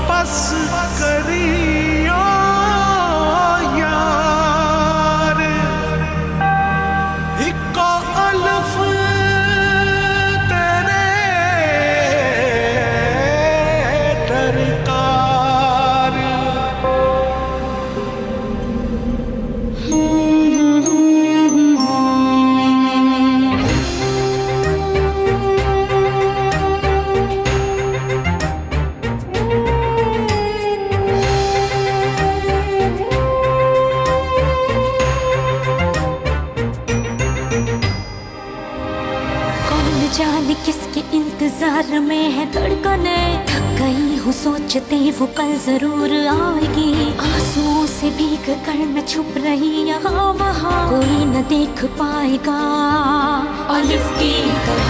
बस करियो यार, इको अल्फ तेरे दरकार। जाने किसके इंतजार में है धड़कने, थक गई हूँ सोचते वो कल जरूर आएगी। आंसुओं से भीग कर मैं छुप रही यहाँ वहाँ, कोई न देख पाएगा अलिफ की तरह।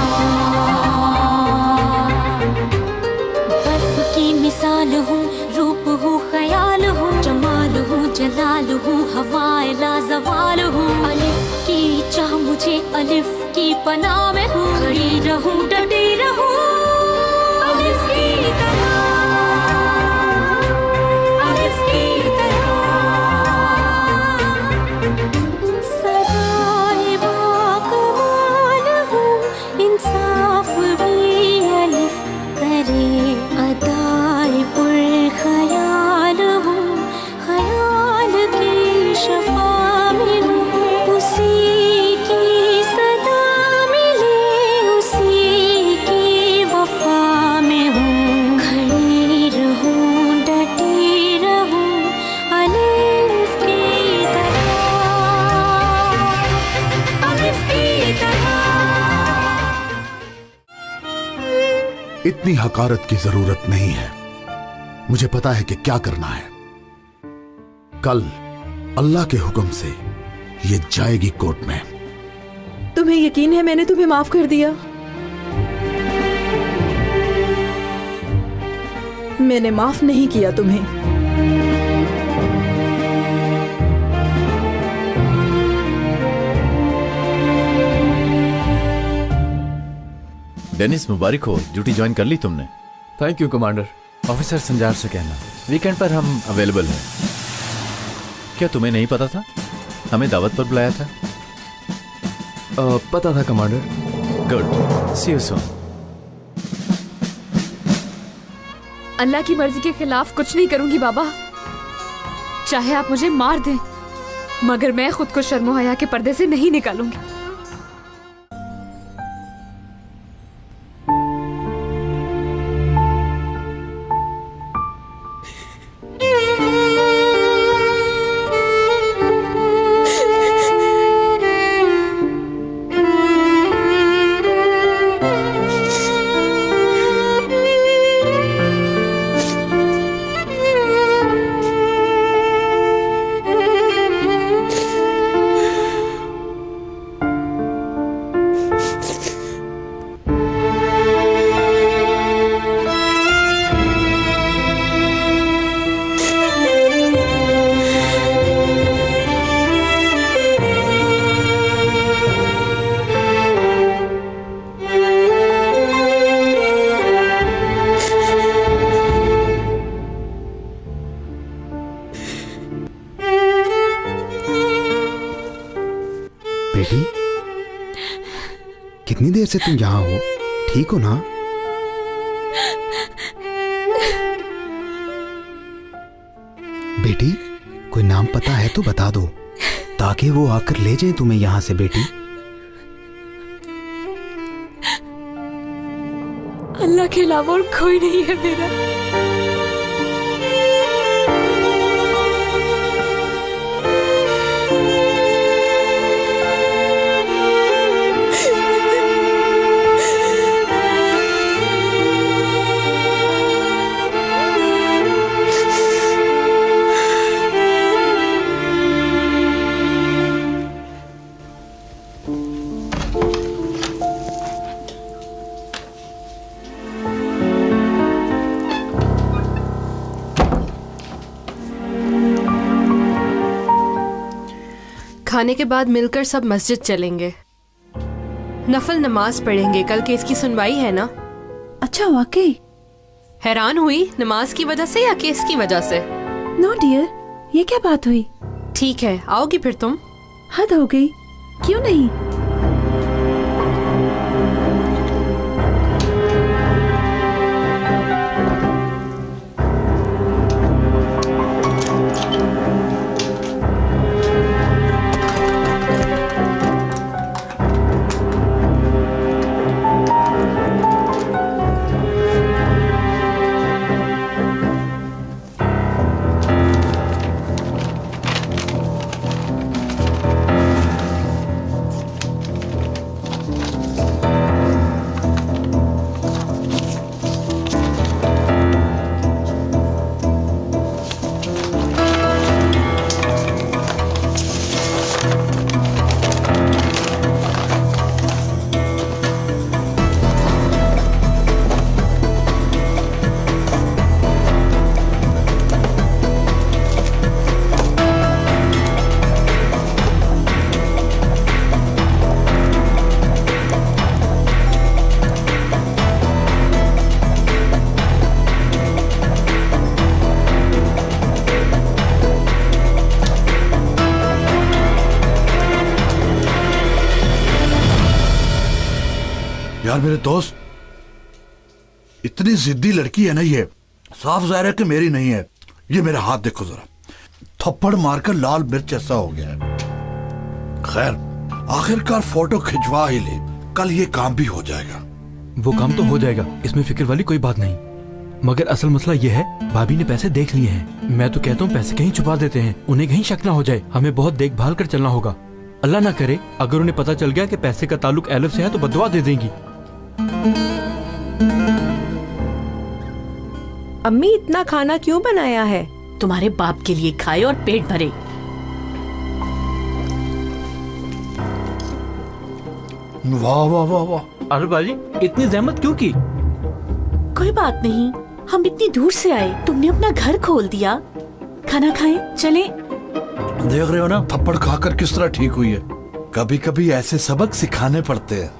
बर्फ की मिसाल हूँ, रूप हूँ, ख्याल हूँ, जमाल हूँ, जलाल हूँ, हवाए लाजवाल हूँ। अलिफ की चाह मुझे अलिफ की पनाह में हूँ, खड़ी रहूं डटी रहूं अलिफ की तरह, अलिफ की तरह। सदाए बाकमाल हूँ, इंसाफ भी अलिफ करे, अदाए पुरख्याल हूँ, ख्याल की शफा में हूँ। उसी की सदा मिले, उसी की वफा में हूँ, खड़ी रहूं डटी रहूं अलिफ की तरह, अलिफ की तरह। इतनी हकारत की जरूरत नहीं है, मुझे पता है कि क्या करना है। कल अल्लाह के हुक्म से ये जाएगी कोर्ट में। तुम्हें यकीन है मैंने तुम्हें माफ कर दिया? मैंने माफ नहीं किया तुम्हें। डेनिस मुबारक हो, ड्यूटी ज्वाइन कर ली तुमने? Thank you commander. Officer Sanjar से कहना वीकेंड पर हम अवेलेबल हैं। क्या तुम्हें नहीं पता था? हमें दावत पर बुलाया था। पता था commander. Good, see you soon. अल्लाह की मर्जी के खिलाफ कुछ नहीं करूंगी बाबा, चाहे आप मुझे मार दें, मगर मैं खुद को शर्मो हया के पर्दे से नहीं निकालूंगी। बेटी, कितनी देर से तुम यहाँ हो? ठीक हो ना? बेटी, कोई नाम पता है तो बता दो, ताकि वो आकर ले जाए तुम्हें यहाँ से। बेटी, अल्लाह के अलावा और कोई नहीं है मेरा। खाने के बाद मिलकर सब मस्जिद चलेंगे, नफल नमाज पढ़ेंगे। कल केस की सुनवाई है ना? अच्छा वाकई? हैरान हुई नमाज की वजह से या केस की वजह से? नो डियर, ये क्या बात हुई? ठीक है, आओगी फिर तुम? हद हो गई, क्यों नहीं? यार मेरे दोस्त, इतनी जिद्दी लड़की है ना ये, साफ जाहिर है कि मेरी नहीं है। ये मेरा हाथ देखो जरा, थप्पड़ मारकर लाल मिर्च जैसा हो गया है। खैर, आखिरकार फोटो खिंचवा ही ले, कल ये काम भी हो जाएगा। वो काम तो हो जाएगा, इसमें फिक्र वाली कोई बात नहीं। मगर असल मसला ये है, भाभी ने पैसे देख लिए हैं। मैं तो कहता हूँ पैसे कहीं छुपा देते हैं, उन्हें कहीं शक ना हो जाए। हमें बहुत देखभाल कर चलना होगा। अल्लाह ना करे अगर उन्हें पता चल गया कि पैसे का ताल्लुक एलिफ से है तो बददुआ दे देंगी। अम्मी, इतना खाना क्यों बनाया है? तुम्हारे बाप के लिए खाए और पेट भरे। वाह वाह वाह वाह। अरे बाजी, इतनी जहमत क्यों की? कोई बात नहीं, हम इतनी दूर से आए, तुमने अपना घर खोल दिया। खाना खाएं, चले। देख रहे हो ना थप्पड़ खाकर किस तरह ठीक हुई है। कभी कभी ऐसे सबक सिखाने पड़ते हैं।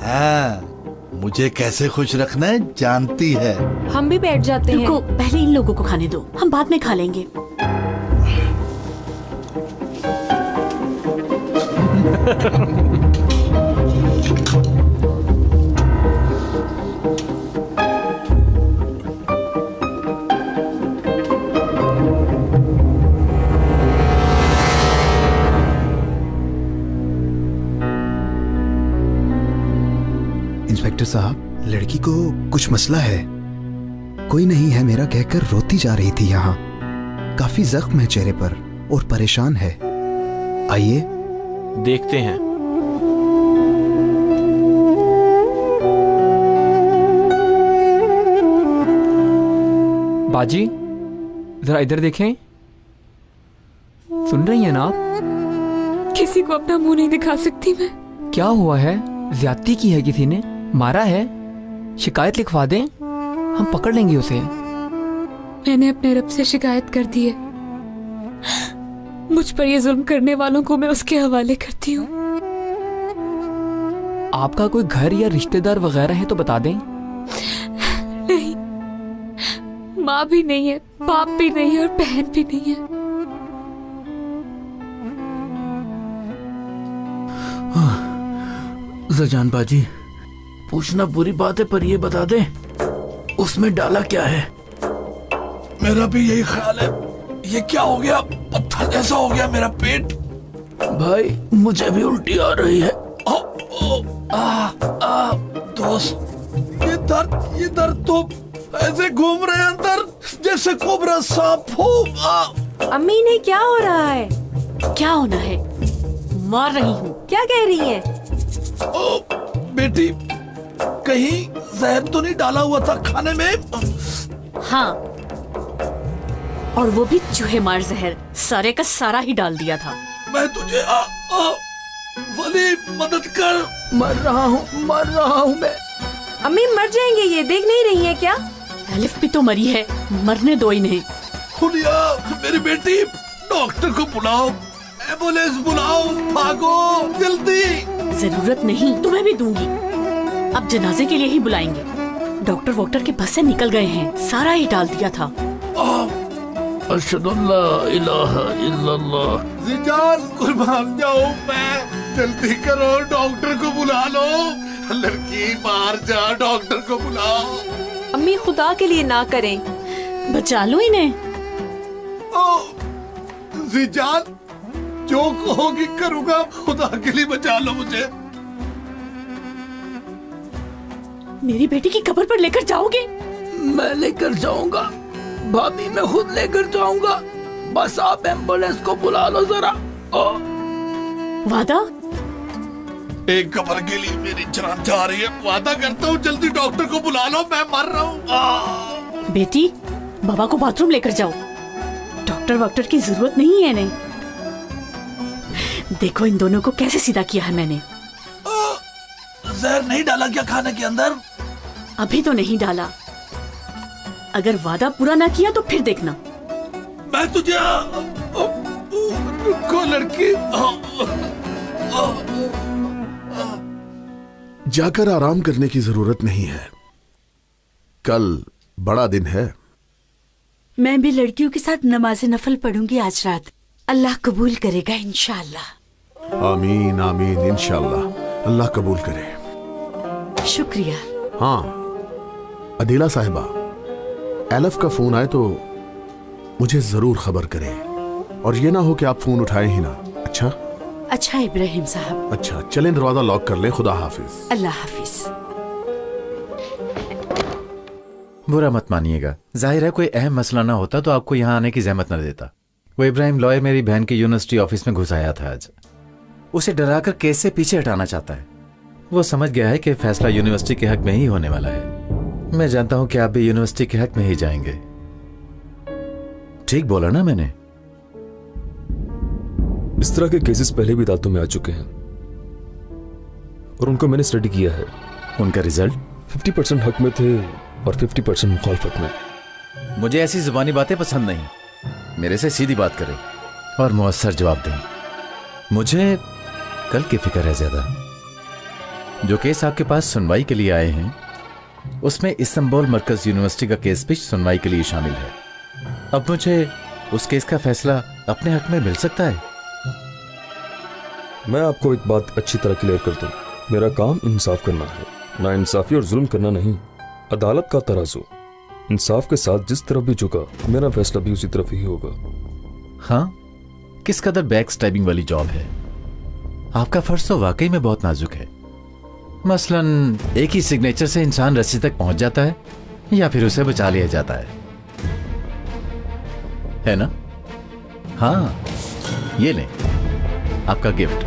हाँ, मुझे कैसे खुश रखना है जानती है। हम भी बैठ जाते हैं। रुको, पहले इन लोगों को खाने दो, हम बाद में खा लेंगे। इंस्पेक्टर साहब, लड़की को कुछ मसला है। कोई नहीं है मेरा कहकर रोती जा रही थी। यहाँ काफी जख्म है चेहरे पर और परेशान है। आइए देखते हैं। बाजी, जरा इधर देखें। सुन रही हैं ना आप? किसी को अपना मुंह नहीं दिखा सकती मैं। क्या हुआ है? ज्यादती की है किसी ने? मारा है? शिकायत लिखवा दें, हम पकड़ लेंगे उसे। मैंने अपने रब से शिकायत कर दी है। मुझ पर ये जुल्म करने वालों को मैं उसके हवाले करती हूँ। आपका कोई घर या रिश्तेदार वगैरह है तो बता दें। नहीं, माँ भी नहीं है, बाप भी नहीं है और बहन भी नहीं है। जजान बाजी, पूछना बुरी बात है पर ये बता दे, उसमें डाला क्या है? मेरा भी यही ख्याल है। ये क्या हो गया? पत्थर जैसा हो गया मेरा पेट। भाई मुझे भी उल्टी आ रही है। दोस्त, ये दर्द तो ऐसे घूम रहे हैं अंदर जैसे कोबरा सांप हो। अम्मी, ने क्या हो रहा है? क्या होना है? मार रही हूँ। क्या कह रही हैं? बेटी, कहीं जहर तो नहीं डाला हुआ था खाने में? हाँ, और वो भी चूहे मार जहर, सारे का सारा ही डाल दिया था। मैं तुझे वली मदद कर। मर रहा हूँ मैं। अम्मी, मर जाएंगे ये, देख नहीं रही है क्या? एलिफ भी तो मरी है, मरने दो इन्हें। हुलिया, मेरी बेटी, डॉक्टर को बुलाओ, एम्बुलेंस बुलाओ, भागो जल्दी। जरूरत नहीं, तुम्हें भी दूंगी। अब जनाजे के लिए ही बुलाएंगे। डॉक्टर वॉक्टर के बस से निकल गए हैं, सारा ही डाल दिया था। अशहदुल्ला इलाहा इल्लल्लाह। जिजान कुर्बान जाओ मैं, जल्दी करो, डॉक्टर को बुला लो। लड़की बाहर जा, डॉक्टर को बुलाओ। अम्मी खुदा के लिए ना करें, बचा लो इन्हें। जिजान जो कहोगी करूंगा, खुदा के लिए बचा लो मुझे। मेरी बेटी की कब्र पर लेकर जाओगे? मैं लेकर जाऊंगा भाभी, मैं खुद लेकर जाऊंगा। बस आप एम्बुलेंस को बुला लो जरा। वादा? एक कब्र के लिए मेरी जान जा रही है, वादा करता हूँ जल्दी डॉक्टर को बुला लो, मैं मर रहा हूँ। बेटी, बाबा को बाथरूम लेकर जाओ, डॉक्टर वॉक्टर की जरूरत नहीं है इन्हें। देखो इन दोनों को कैसे सीधा किया है मैंने। जहर नहीं डाला क्या खाने के अंदर? अभी तो नहीं डाला, अगर वादा पूरा ना किया तो फिर देखना। मैं तुझे रुको लड़की, जाकर आराम करने की जरूरत नहीं है, कल बड़ा दिन है। मैं भी लड़कियों के साथ नमाज नफल पढ़ूंगी आज रात, अल्लाह कबूल करेगा इंशाअल्लाह। आमीन आमीन, इंशाअल्लाह अल्लाह कबूल करे। शुक्रिया। हाँ अदीला साहिबा, एलफ का फोन आए तो मुझे जरूर खबर करें, और ये ना हो कि आप फोन उठाए ही ना। अच्छा अच्छा इब्राहिम साहब। अच्छा चलें, दरवाजा लॉक कर लें। खुदा हाफिज। अल्लाह हाफिज। बुरा मत मानिएगा, जाहिर है कोई अहम मसला ना होता तो आपको यहाँ आने की जहमत न देता। वो इब्राहिम लॉयर मेरी बहन के यूनिवर्सिटी ऑफिस में घुस आया था आज। उसे डराकर केस से पीछे हटाना चाहता है। वो समझ गया है कि फैसला यूनिवर्सिटी के हक में ही होने वाला है। मैं जानता हूं कि आप भी यूनिवर्सिटी के हक में ही जाएंगे। ठीक बोला ना मैंने? इस तरह के केसेस पहले भी अदालतों में आ चुके हैं और उनको मैंने स्टडी किया है। उनका रिजल्ट 50% हक में थे और 50% मुखालफत में। मुझे ऐसी जुबानी बातें पसंद नहीं, मेरे से सीधी बात करें और मुअस्सर जवाब दें। मुझे कल की फिक्र है ज्यादा। जो केस आपके पास सुनवाई के लिए आए हैं उसमें इस्तांबुल मरकज यूनिवर्सिटी का केस भी सुनवाई के लिए शामिल है। अब मुझे उस केस का फैसला अपने हक में मिल सकता है। मैं आपको एक बात अच्छी तरह क्लियर कर दूं, मेरा काम इंसाफ करना है, ना इंसाफी और जुल्म करना नहीं। अदालत का तराजू इंसाफ के साथ जिस तरफ भी झुका, मेरा फैसला भी उसी तरफ ही होगा। हाँ, किस कदर बैक स्टैबिंग वाली जॉब है। आपका फर्ज तो वाकई में बहुत नाजुक है। मसलन एक ही सिग्नेचर से इंसान रस्सी तक पहुंच जाता है या फिर उसे बचा लिया जाता है ना? हाँ, ये लें आपका गिफ्ट।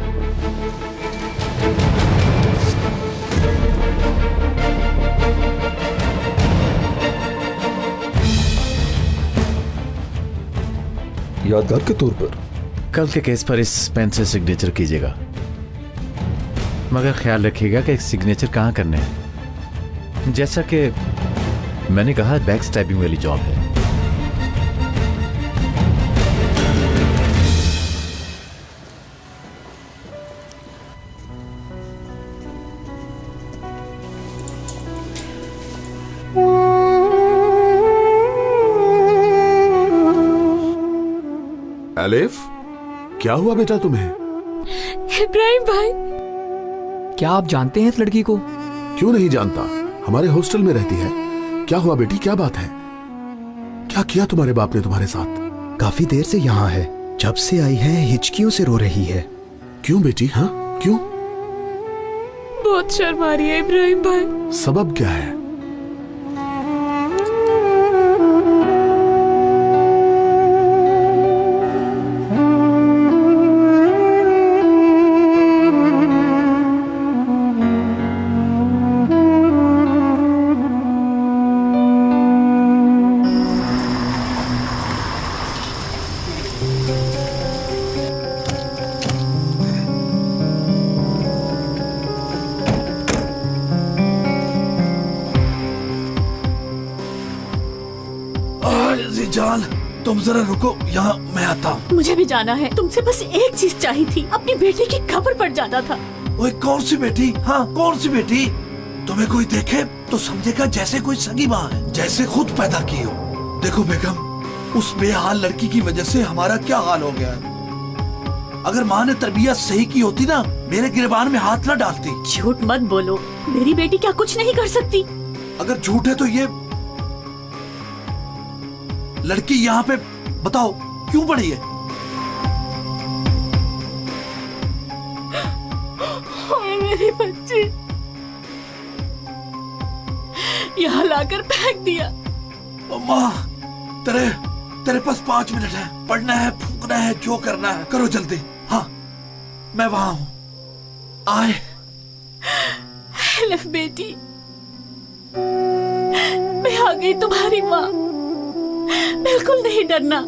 यादगार के तौर पर कल के केस पर इस पेन से सिग्नेचर कीजिएगा, मगर ख्याल रखिएगा कि सिग्नेचर कहां करने हैं। जैसा कि मैंने कहा, बैक स्टैबिंग वाली जॉब है। एलिफ, क्या हुआ बेटा तुम्हें? इब्राहिम भाई, क्या आप जानते हैं इस लड़की को? क्यों नहीं जानता, हमारे हॉस्टल में रहती है। क्या हुआ बेटी, क्या बात है? क्या किया तुम्हारे बाप ने तुम्हारे साथ? काफी देर से यहाँ है, जब से आई है हिचकियों से रो रही है। क्यों बेटी? हाँ क्यों? बहुत शर्म आ रही है इब्राहिम भाई। सबब क्या है? जान, तुम जरा रुको, यहाँ मैं आता हूँ। मुझे भी जाना है, तुमसे बस एक चीज चाहिए थी, अपनी बेटी की खबर पर जाना था। ओए कौन सी बेटी? हाँ कौन सी बेटी? तुम्हें कोई देखे तो समझेगा जैसे कोई सगी माँ है, जैसे खुद पैदा की हो। देखो बेगम, उस बेहाल लड़की की वजह से हमारा क्या हाल हो गया है। अगर माँ ने तरबियत सही की होती ना, मेरे गिरबान में हाथ ना डालती। झूठ मत बोलो, मेरी बेटी क्या कुछ नहीं कर सकती। अगर झूठ है तो ये लड़की यहाँ पे बताओ क्यों पड़ी है? मेरी बच्ची यहाँ लाकर फेंक दिया। माँ, तेरे पास 5 मिनट है। पढ़ना है, फूकना है, जो करना है करो जल्दी। हाँ, मैं वहां हूँ। आए। एलिफ बेटी, मैं आ गई तुम्हारी माँ। बिल्कुल नहीं डरना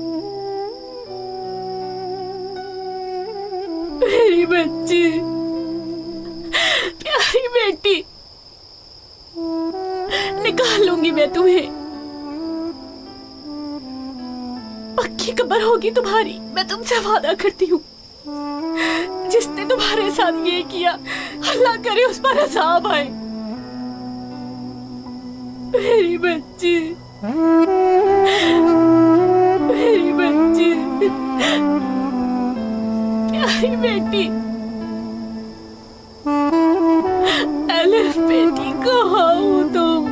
मेरी बच्ची, प्यारी बेटी। निकालूंगी मैं तुम्हें, पक्की कब्र होगी तुम्हारी। मैं तुमसे वादा करती हूँ, जिसने तुम्हारे साथ ये किया अल्लाह करे उस पर अज़ाब आए। मेरी बच्ची, मेरी बच्ची, प्यारी बेटी। एलिफ बेटी, कहाँ हो तुम?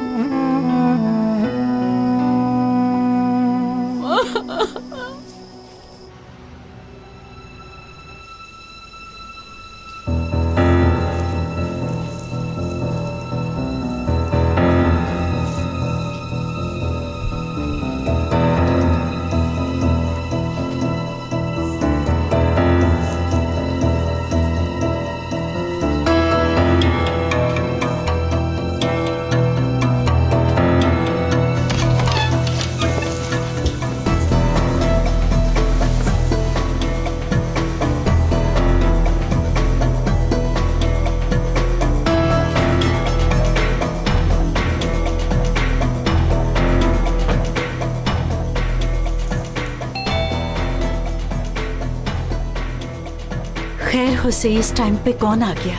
खैर हुसै, इस टाइम पे कौन आ गया?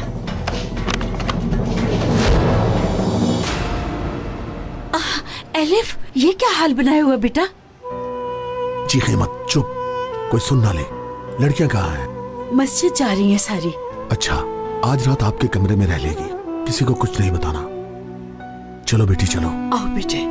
एलिफ, ये क्या हाल बनाया हुआ बेटा? चीखे मत, चुप, कोई सुन ना ले। लड़कियां कहाँ हैं? मस्जिद जा रही हैं सारी। अच्छा, आज रात आपके कमरे में रह लेगी, किसी को कुछ नहीं बताना। चलो बेटी चलो। आओ बेटे।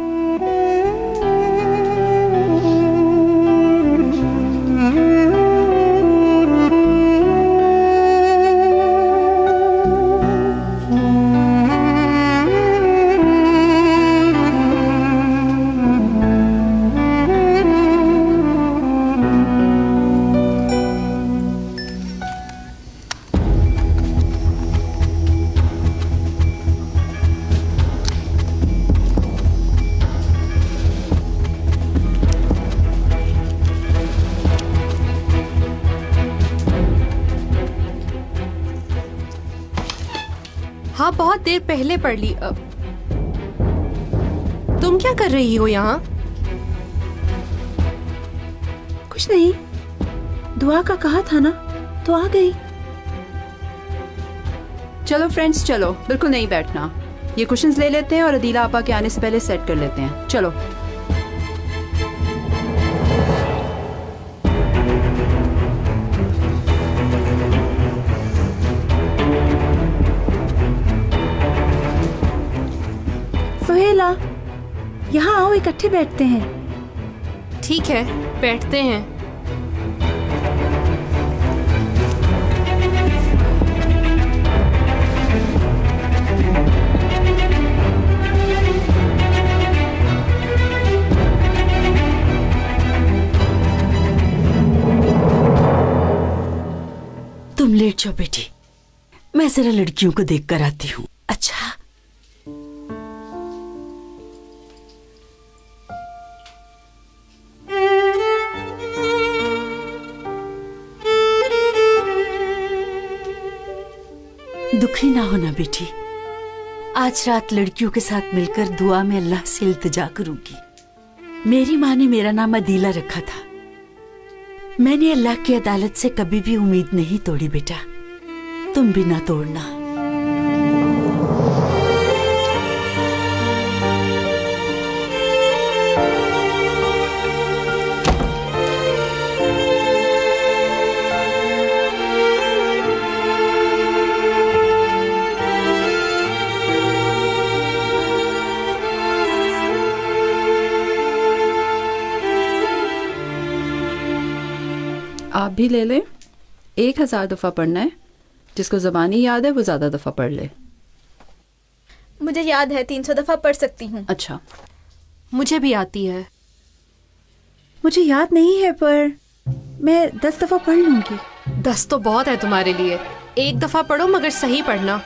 हाँ, बहुत देर पहले पढ़ ली। तुम क्या कर रही हो यहाँ? कुछ नहीं, दुआ का कहा था ना, तो आ गई। चलो फ्रेंड्स, चलो, बिल्कुल नहीं बैठना। ये कुशन्स ले लेते हैं और अदीला आपा के आने से पहले सेट कर लेते हैं। चलो। सुहेला, यहाँ आओ, इकट्ठे बैठते हैं। ठीक है, बैठते हैं। तुम लेट जाओ बेटी, मैं जरा लड़कियों को देख कर आती हूँ। अच्छा। दुखी ना होना बेटी, आज रात लड़कियों के साथ मिलकर दुआ में अल्लाह से इल्तिजा करूंगी। मेरी माँ ने मेरा नाम अदीला रखा था। मैंने अल्लाह की अदालत से कभी भी उम्मीद नहीं तोड़ी बेटा, तुम भी ना तोड़ना। भी ले लें। 1000 दफ़ा पढ़ना है। जिसको ज़बानी याद है वो ज़्यादा दफ़ा पढ़ ले। मुझे याद है, 300 दफ़ा पढ़ सकती हूँ। अच्छा, मुझे भी आती है। मुझे याद नहीं है पर मैं 10 दफ़ा पढ़ लूँगी। 10 तो बहुत है तुम्हारे लिए। 1 दफ़ा पढ़ो मगर सही पढ़ना।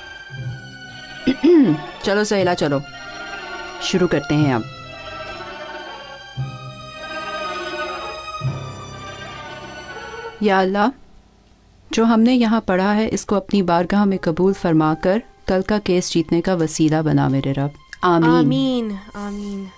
चलो सहेला, चलो शुरू करते हैं अब। या अल्लाह, जो हमने यहाँ पढ़ा है इसको अपनी बारगाह में कबूल फरमाकर कल का केस जीतने का वसीला बना मेरे रब। आमीन आमीन आमीन।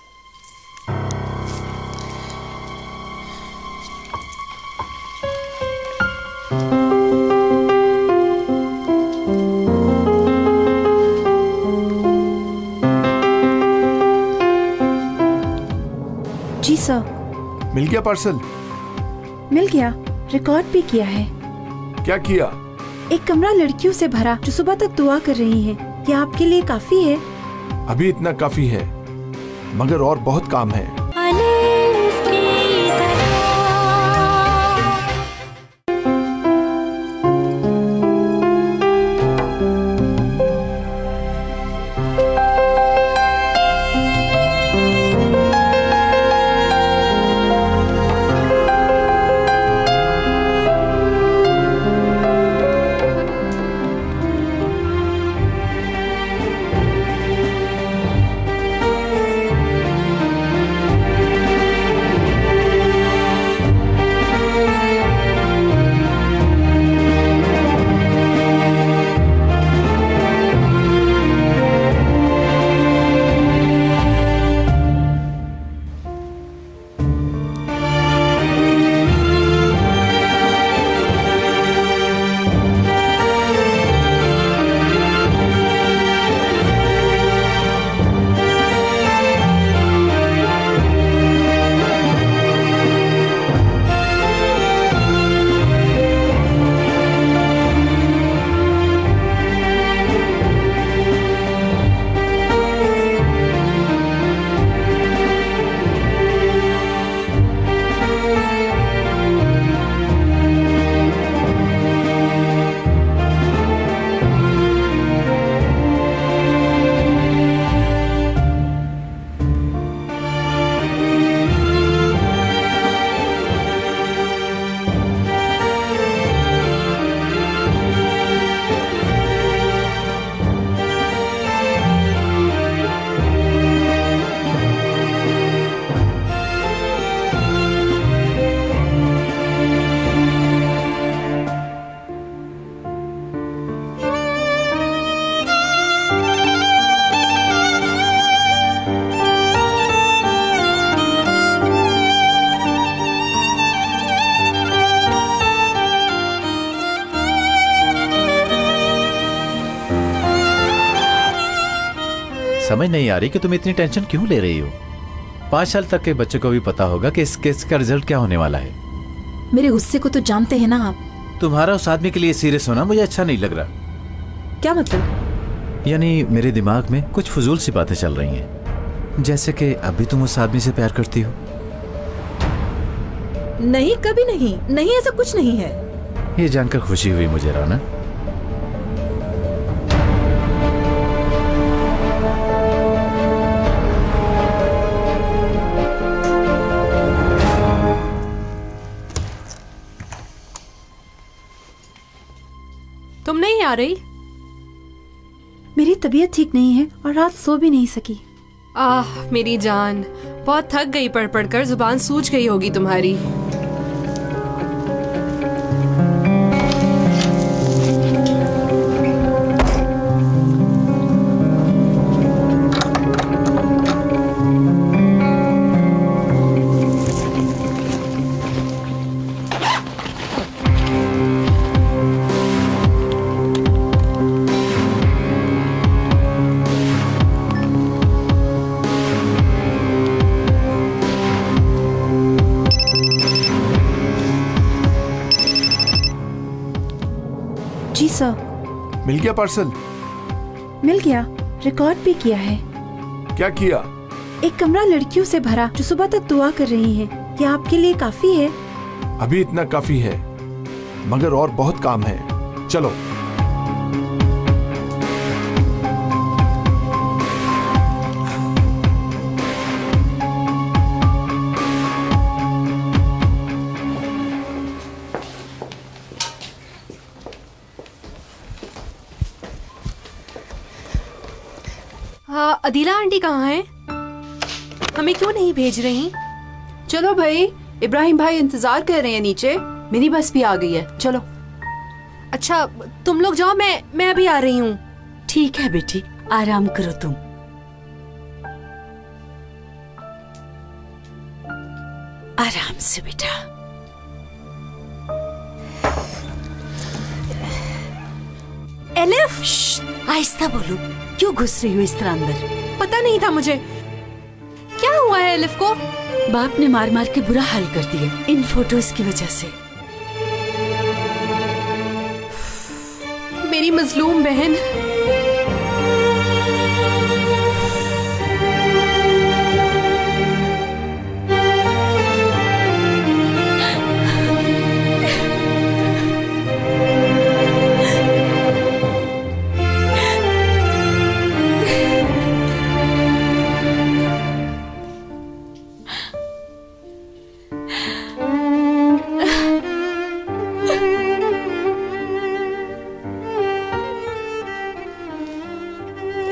जी सर। मिल गया पार्सल? मिल गया, रिकॉर्ड भी किया है। क्या किया? एक कमरा लड़कियों से भरा जो सुबह तक दुआ कर रही हैं। क्या आपके लिए काफी है? अभी इतना काफी है, मगर और बहुत काम है। समझ नहीं आ रही कि तुम इतनी टेंशन क्यों ले रही हो। 5 साल तक के बच्चे को भी पता होगा कि इस केस का रिजल्ट क्या होने वाला है। मेरे गुस्से को तो जानते हैं ना आप। तुम्हारा उस आदमी के लिए सीरियस होना मुझे अच्छा नहीं लग रहा। क्या मतलब? यानी मेरे दिमाग में कुछ फजूल सी बातें चल रही हैं, जैसे कि अभी तुम उस आदमी से प्यार करती हो। नहीं, कभी नहीं। नहीं, ऐसा कुछ नहीं है। ये जानकर खुशी हुई मुझे राना। तुम नहीं आ रही? मेरी तबीयत ठीक नहीं है और रात सो भी नहीं सकी। आह मेरी जान, बहुत थक गई पढ़ पढ़ कर, जुबान सूज गई होगी तुम्हारी। जी सर। मिल गया पार्सल? मिल गया, रिकॉर्ड भी किया है। क्या किया? एक कमरा लड़कियों से भरा जो सुबह तक दुआ कर रही हैं। क्या आपके लिए काफी है? अभी इतना काफी है, मगर और बहुत काम है। चलो। हाँ, अदीला आंटी कहाँ हैं? हमें क्यों नहीं भेज रही? चलो भाई, इब्राहिम भाई इंतजार कर रहे हैं नीचे। मिनी बस भी आ गई है, चलो। अच्छा, तुम लोग जाओ, मैं अभी आ रही हूँ। ठीक है बेटी, आराम करो तुम। आराम से बेटा। एलिफ, आहिस्ता बोलो, क्यों घुस रही हो इस तरह अंदर? पता नहीं था मुझे। क्या हुआ है एलिफ को? बाप ने मार मार के बुरा हाल कर दिया इन फोटोज की वजह से। मेरी मजलूम बहन।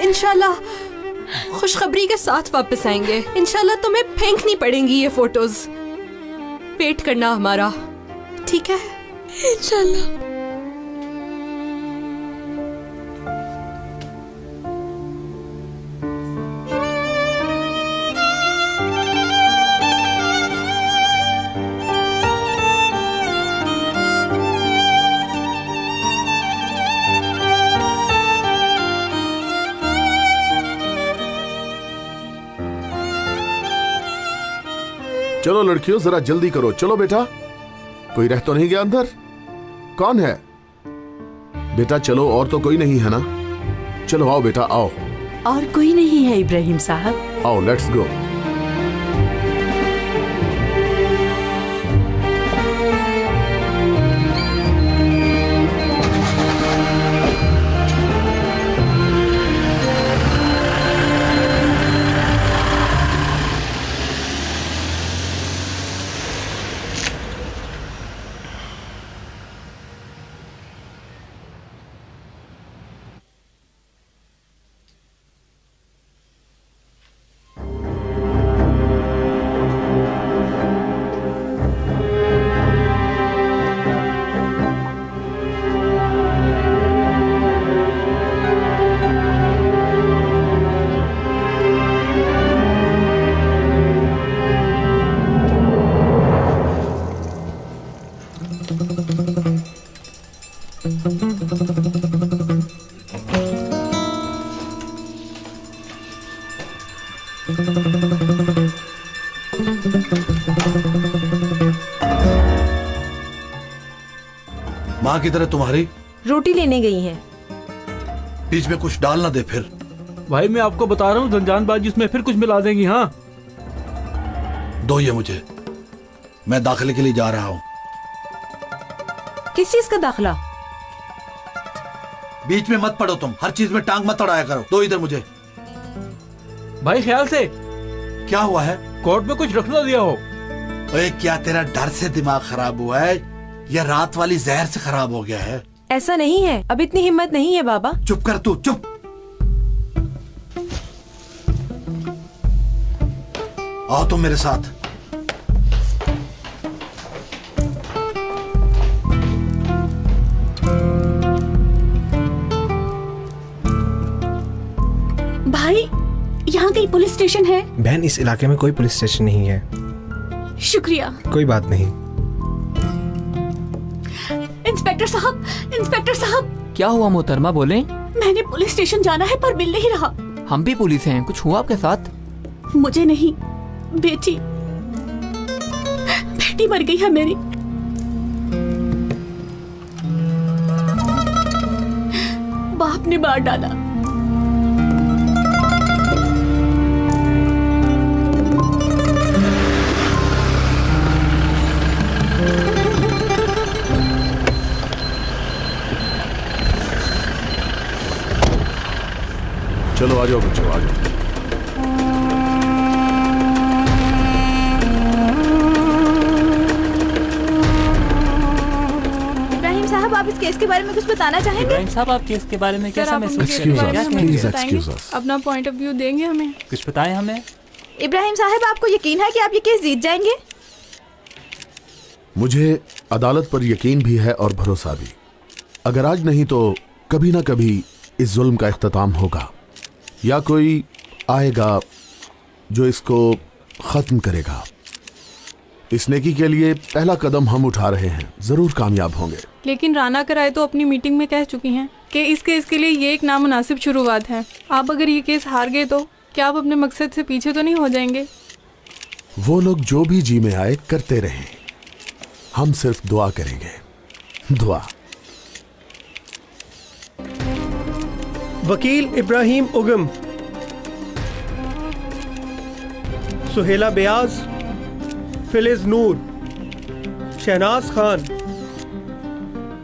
इंशाल्लाह खुशखबरी के साथ वापस आएंगे। इंशाल्लाह तुम्हें फेंकनी पड़ेंगी ये फोटोज। वेट करना हमारा, ठीक है? इंशाल्लाह। चलो लड़कियों, जरा जल्दी करो। चलो बेटा, कोई रह तो नहीं गया अंदर? कौन है बेटा? चलो, और तो कोई नहीं है ना? चलो आओ बेटा, आओ। और कोई नहीं है इब्राहिम साहब। आओ, लेट्स गो। माँ की तरह तुम्हारी रोटी लेने गई हैं। बीच में कुछ डाल ना दे फिर। भाई मैं आपको बता रहा हूँ, रमजानबाजी उसमें फिर कुछ मिला देंगी। हाँ, दो ये मुझे, मैं दाखिले के लिए जा रहा हूँ। किस चीज का दाखिला? बीच में मत पड़ो तुम, हर चीज में टांग मत अड़ाया करो। दो इधर मुझे। भाई ख्याल से। क्या हुआ है? कोर्ट में कुछ रखना दिया हो। ओए, क्या तेरा डर से दिमाग खराब हुआ है या रात वाली जहर से खराब हो गया है? ऐसा नहीं है, अब इतनी हिम्मत नहीं है बाबा। चुप कर तू, चुप। आओ तुम मेरे साथ। भाई, यहाँ कहीं पुलिस स्टेशन है? बहन, इस इलाके में कोई पुलिस स्टेशन नहीं है। शुक्रिया। कोई बात नहीं। इंस्पेक्टर साहब, इंस्पेक्टर साहब। क्या हुआ मोहतरमा, बोले? मैंने पुलिस स्टेशन जाना है पर मिल नहीं रहा। हम भी पुलिस हैं, कुछ हुआ आपके साथ? मुझे नहीं, बेटी मर गई है मेरी। बाप ने मार डाला। चलो आ जाओ बच्चों, आ जाओ। इब्राहिम साहब, आप इस केस के बारे में कुछ बताना चाहेंगे? इब्राहिम साहब, आप केस के बारे में कैसा महसूस करते Excuse हैं? us, क्या please कहते हैं? excuse us. अपना पॉइंट ऑफ व्यू देंगे हमें? कुछ बताएं हमें। इब्राहिम साहब, आपको यकीन है कि आप ये केस जीत जाएंगे? मुझे अदालत पर यकीन भी है और भरोसा भी। अगर आज नहीं तो कभी ना कभी इस जुल्म का इख्तिताम होगा, या कोई आएगा जो इसको खत्म करेगा। इस नेकी के लिए पहला कदम हम उठा रहे हैं, जरूर कामयाब होंगे। लेकिन राना कराए तो अपनी मीटिंग में कह चुकी हैं कि इस केस के लिए ये एक नामुनासिब शुरुआत है। आप अगर ये केस हार गए तो क्या आप अपने मकसद से पीछे तो नहीं हो जाएंगे? वो लोग जो भी जी में आए करते रहें, हम सिर्फ दुआ करेंगे। दुआ। वकील इब्राहिम उगम, सुहेला बेयाज, फिलिज नूर, शहनाज खान,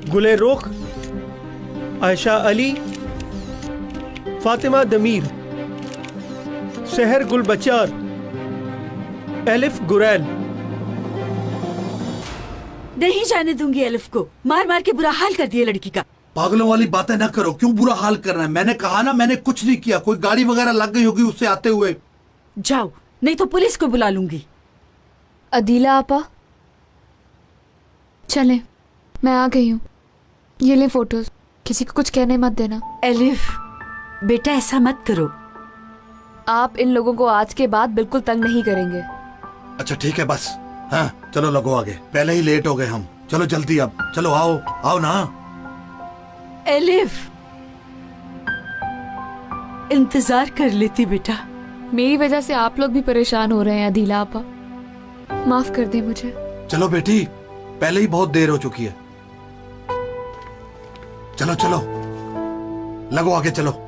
गुले रुख, आयशा अली, फातिमा दमीर, सहर गुल बचार, एलिफ गुरैल। नहीं जाने दूंगी एलिफ को। मार मार के बुरा हाल कर दिया लड़की का। पागलों वाली बातें ना करो, क्यों बुरा हाल करना है? मैंने कहा ना, मैंने कुछ नहीं किया। कोई गाड़ी वगैरह लग गई होगी उससे आते हुए। जाओ, नहीं तो पुलिस को बुला लूंगी। अदीला आपा, चले, मैं आ गई हूँ। ये ले फोटोज, किसी को कुछ कहने मत देना। एलिफ बेटा, ऐसा मत करो। आप इन लोगों को आज के बाद बिल्कुल तंग नहीं करेंगे। अच्छा ठीक है, बस। हाँ चलो लगो आगे, पहले ही लेट हो गए हम। चलो जल्दी, अब चलो, आओ आओ ना। एलिफ, इंतजार कर लेती बेटा। मेरी वजह से आप लोग भी परेशान हो रहे हैं अदीला आपा, माफ कर दे मुझे। चलो बेटी, पहले ही बहुत देर हो चुकी है। चलो चलो, लगो आगे, चलो।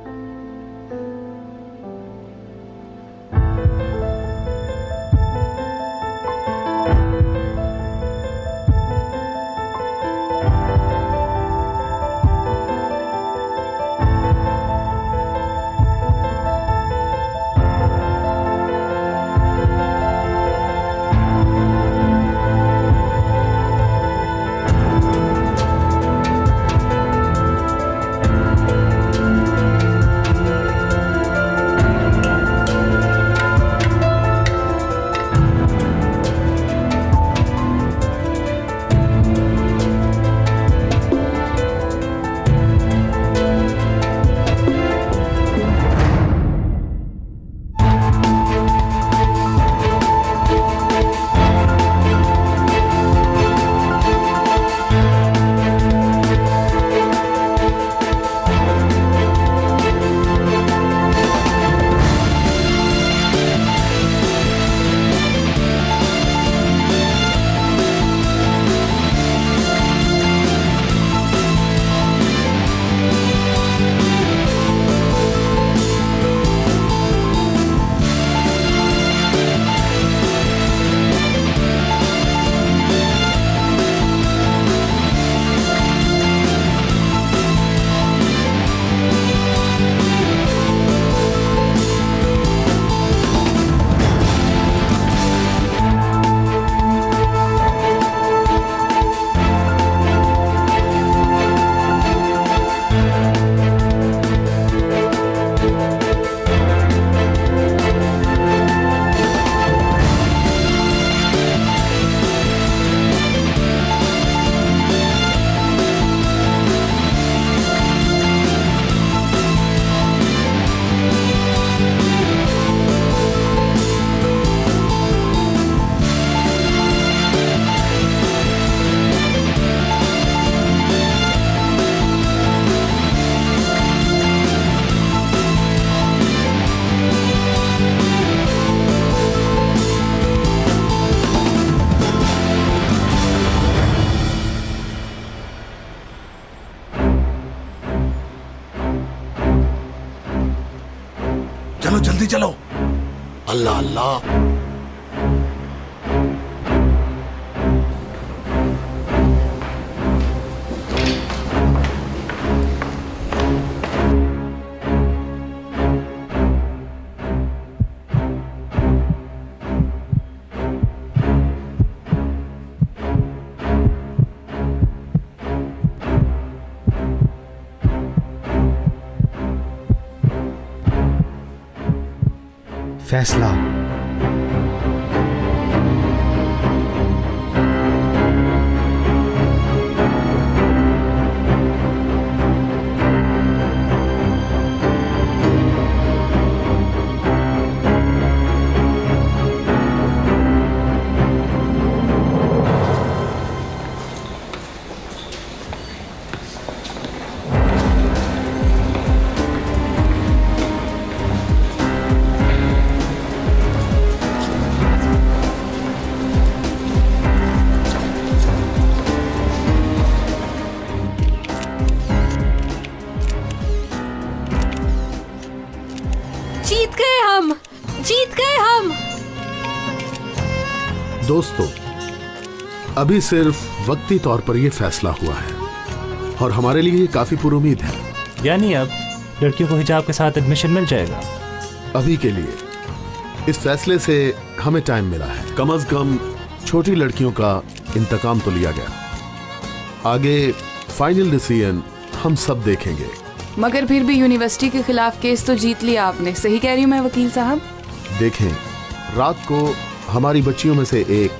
चलो जल्दी चलो। अल्लाह अल्लाह। फैसला। जीत गए हम। दोस्तों, अभी सिर्फ वक्ती तौर पर यह फैसला हुआ है और हमारे लिए ये काफी पुरुमीद है। यानी अब लड़कियों को हिजाब के साथ एडमिशन मिल जाएगा? अभी के लिए इस फैसले से हमें टाइम मिला है। कम से कम छोटी लड़कियों का इंतकाम तो लिया गया। आगे फाइनल डिसीजन हम सब देखेंगे। मगर फिर भी यूनिवर्सिटी के खिलाफ केस तो जीत लिया आपने, सही कह रही हूँ मैं वकील साहब? देखें, रात को हमारी बच्चियों में से एक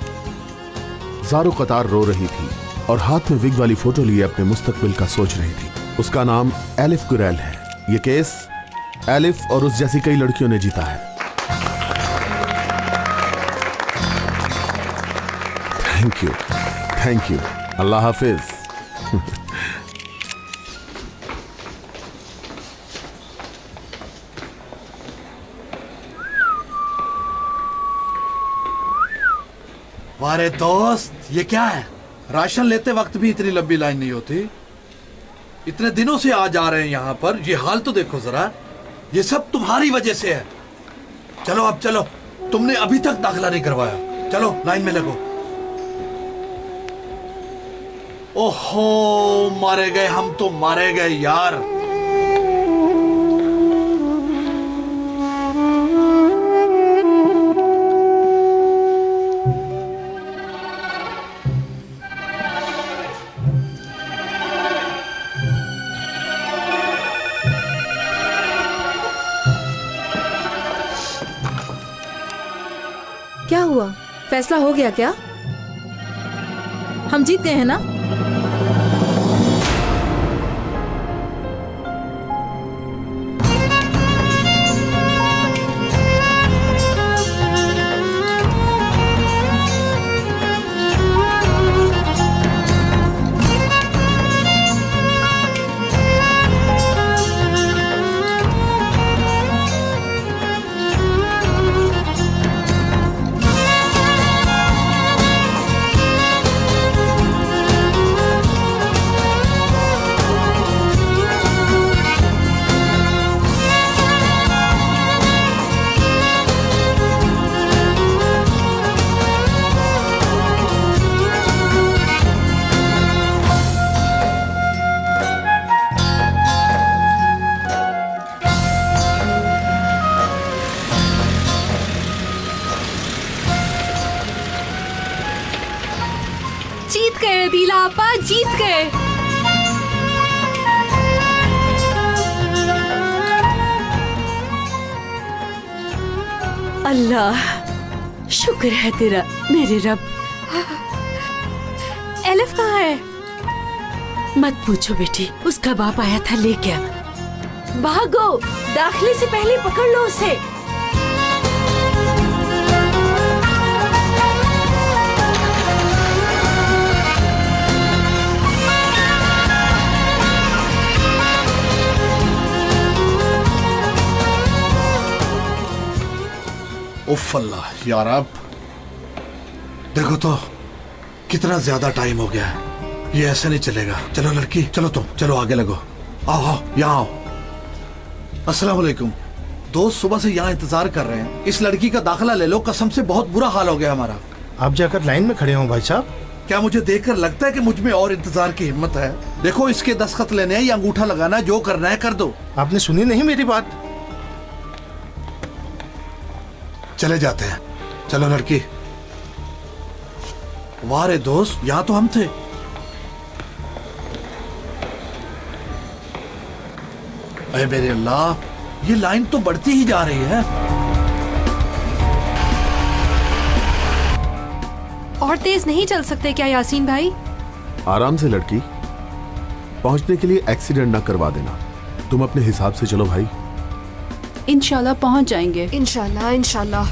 ज़ारो कतार रो रही थी और हाथ में विग वाली फोटो लिए अपने मुस्तकबिल का सोच रही थी। उसका नाम एलिफ गुरैल है। ये केस एलिफ और उस जैसी कई लड़कियों ने जीता है। Thank you. अल्लाह हाफिज। वारे दोस्त, ये क्या है? राशन लेते वक्त भी इतनी लंबी लाइन नहीं होती। इतने दिनों से आ जा रहे हैं यहाँ पर। ये हाल तो देखो जरा। ये सब तुम्हारी वजह से है। चलो अब चलो, तुमने अभी तक दाखिला नहीं करवाया। चलो लाइन में लगो। ओहो, मारे गए हम तो, मारे गए यार। क्या हुआ? फैसला हो गया क्या? हम जीत गए हैं ना? जीत गए दिला आपा, जीत गए। अल्लाह, शुक्र है तेरा मेरे रब। एलिफ कहाँ है? मत पूछो बेटी, उसका बाप आया था लेके आ। भागो, दाखिले से पहले पकड़ लो उसे। उफ अल्लाह यार, अब देखो तो कितना ज्यादा टाइम हो गया है। ये ऐसे नहीं चलेगा। चलो लड़की, चलो तुम, चलो आगे लगो। आओ आओ, यहाँ आओ। अस्सलाम वालेकुम। दोस्त सुबह से यहाँ इंतजार कर रहे हैं। इस लड़की का दाखिला ले लो, कसम से बहुत बुरा हाल हो गया हमारा। आप जाकर लाइन में खड़े हो भाई साहब। क्या मुझे देखकर लगता है कि मुझ में और इंतजार की हिम्मत है? देखो, इसके दस्तखत लेने हैं या अंगूठा लगाना है, जो करना है कर दो। आपने सुनी नहीं मेरी बात? चले जाते हैं। चलो लड़की। वाह रे दोस्त, यहां तो हम थे। अरे मेरे अल्लाह, ये लाइन तो बढ़ती ही जा रही है। और तेज नहीं चल सकते क्या यासीन भाई? आराम से लड़की, पहुंचने के लिए एक्सीडेंट ना करवा देना। तुम अपने हिसाब से चलो भाई। इंशाल्लाह पहुंच जाएंगे। इंशाल्लाह इंशाल्लाह।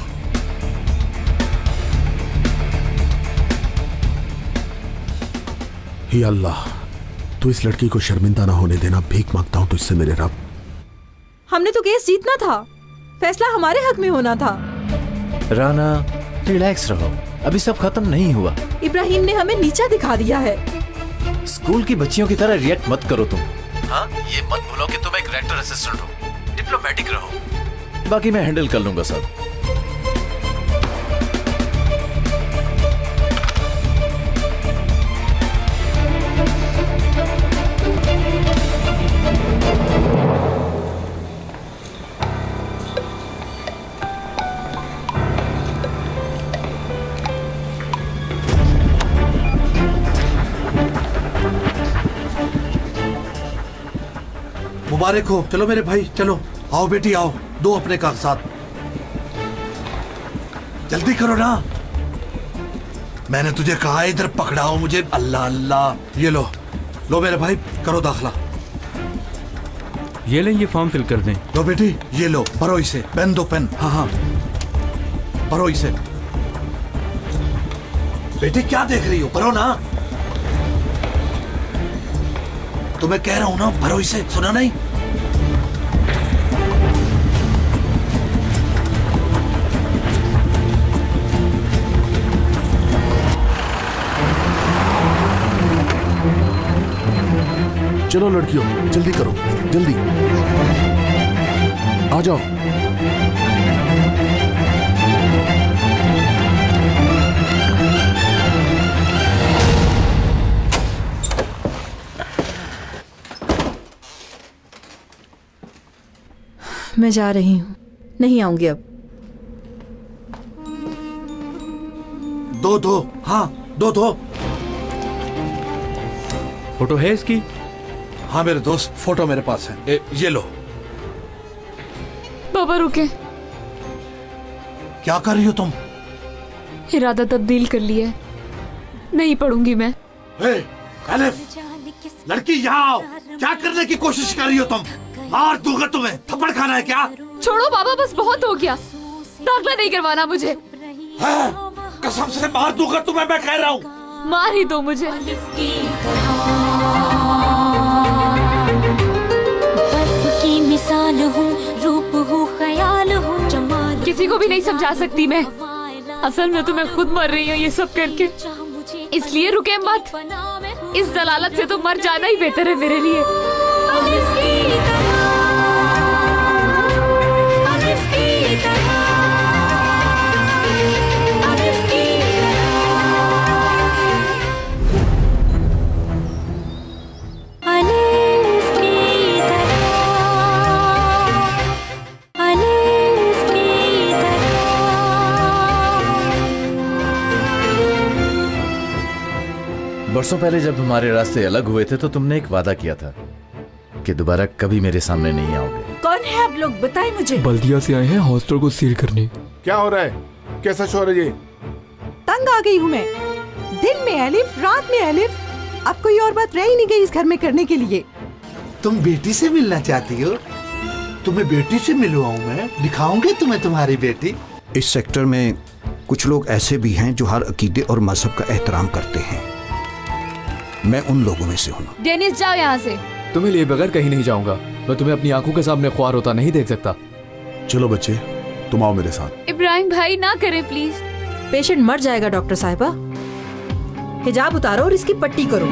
ही अल्लाह, तू इस लड़की को शर्मिंदा ना होने देना, भीख मांगता हूं तुझसे मेरे रब। हमने तो केस जीतना था, फैसला हमारे हक में होना था। राना रिलैक्स रहो, अभी सब खत्म नहीं हुआ। इब्राहिम ने हमें नीचा दिखा दिया है। स्कूल की बच्चियों की तरह रिएक्ट मत करो तुम। हाँ, ये मत भूलो कि तुम एक रेक्टर असिस्टेंट हो। डिप्लोमेटिक रहो, बाकी मैं हैंडल कर लूंगा सब। मुबारक हो। चलो मेरे भाई चलो, आओ बेटी आओ, दो अपने कागजात। जल्दी करो ना, मैंने तुझे कहा इधर पकड़ाओ मुझे। अल्लाह अल्लाह, ये लो लो मेरे भाई, करो दाखला। ये लें, ये फॉर्म फिल कर दें। लो बेटी ये लो, भरो इसे। पेन दो, पेन। हाँ हाँ भरो इसे। बेटी क्या देख रही हो, भरो ना। तुम्हें कह रहा हूं ना, भरो इसे, सुना नहीं? चलो लड़कियों, जल्दी करो, जल्दी आ जाओ। मैं जा रही हूँ, नहीं आऊंगी अब। दो दो, हाँ दो दो। फोटो है इसकी? हाँ मेरे दोस्त, फोटो मेरे पास है। ये लो। बाबा रुके। क्या कर रही हो तुम? इरादा तब्दील कर लिया है, नहीं पढ़ूंगी मैं। अलिफ, लड़की यहाँ आओ। क्या करने की कोशिश कर रही हो तुम? मार दूंगा तुम्हें, थप्पड़ खाना है क्या? छोड़ो बाबा, बस बहुत हो गया, दाखिला नहीं करवाना मुझे। कसम से मार दूंगा तुम्हें, मैं कह रहा हूँ। मार ही दो मुझे। की मिसाल हूँ, रूप हूँ, ख्याल हूँ, जमाल। किसी को भी नहीं समझा सकती मैं, असल में तो मैं खुद मर रही हूँ ये सब करके। इसलिए रुके मत, इस दलालत से तो मर जाना ही बेहतर है मेरे लिए। बरसों पहले जब हमारे रास्ते अलग हुए थे तो तुमने एक वादा किया था कि दोबारा कभी मेरे सामने नहीं आओगे। कौन है आप लोग, बताएं मुझे। बल्दिया से आए हैं हॉस्टल को सील करने। क्या हो रहा है? कैसा शोर है ये? तंग आ गई हूँ मैं, दिन में अलिफ, रात में अलिफ। अब कोई और बात रह ही नहीं गई इस घर में करने के लिए। तुम बेटी से मिलना चाहती हो? तुम्हें बेटी से मिलवाऊं मैं, दिखाऊंगे तुम्हें तुम्हारी बेटी। इस सेक्टर में कुछ लोग ऐसे भी हैं जो हर अकीदे और मजहब का एहतराम करते हैं। मैं उन लोगों में से हूँ। डेनिस जाओ यहाँ से। तुम्हें लिए बगैर कहीं नहीं जाऊंगा। मैं तुम्हें अपनी आंखों के सामने ख्वार होता नहीं देख सकता। चलो बच्चे, तुम आओ मेरे साथ। इब्राहिम भाई ना करे प्लीज। पेशेंट मर जाएगा डॉक्टर साहिबा। हिजाब उतारो और इसकी पट्टी करो।